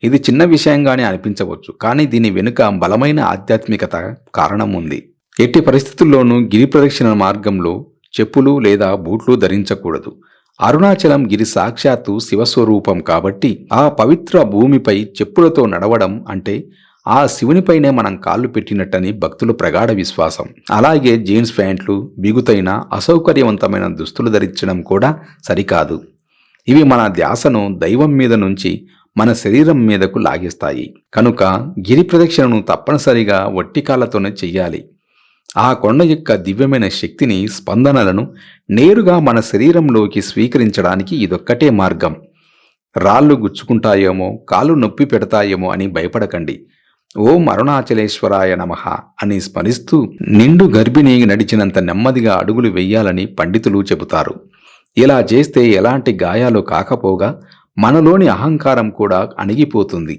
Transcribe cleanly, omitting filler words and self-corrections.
ఇది చిన్న విషయంగానే అనిపించవచ్చు, కానీ దీని వెనుక బలమైన ఆధ్యాత్మికత కారణం ఉంది. ఎట్టి పరిస్థితుల్లోనూ గిరి ప్రదక్షిణ మార్గంలో చెప్పులు లేదా బూట్లు ధరించకూడదు. అరుణాచలం గిరి సాక్షాత్తు శివస్వరూపం కాబట్టి ఆ పవిత్ర భూమిపై చెప్పులతో నడవడం అంటే ఆ శివునిపైనే మనం కాళ్ళు పెట్టినట్టని భక్తుల ప్రగాఢ విశ్వాసం. అలాగే జీన్స్ ప్యాంట్లు, బిగుతైన అసౌకర్యవంతమైన దుస్తులు ధరించడం కూడా సరికాదు. ఇవి మన ధ్యాసను దైవం మీద నుంచి మన శరీరం మీదకు లాగేస్తాయి. కనుక గిరి ప్రదక్షిణను తప్పనిసరిగా వట్టి కాళ్ళతోనే చెయ్యాలి. ఆ కొండ యొక్క దివ్యమైన శక్తిని, స్పందనలను నేరుగా మన శరీరంలోకి స్వీకరించడానికి ఇదొక్కటే మార్గం. రాళ్ళు గుచ్చుకుంటాయేమో, కాళ్ళు నొప్పి పెడతాయేమో అని భయపడకండి. ఓం అరుణాచలేశ్వరాయ నమః అని స్మరిస్తూ నిండు గర్భిణి నడిచినంత నెమ్మదిగా అడుగులు వెయ్యాలని పండితులు చెబుతారు. ఇలా చేస్తే ఎలాంటి గాయాలు కాకపోగా మనలోని అహంకారం కూడా అణిగిపోతుంది.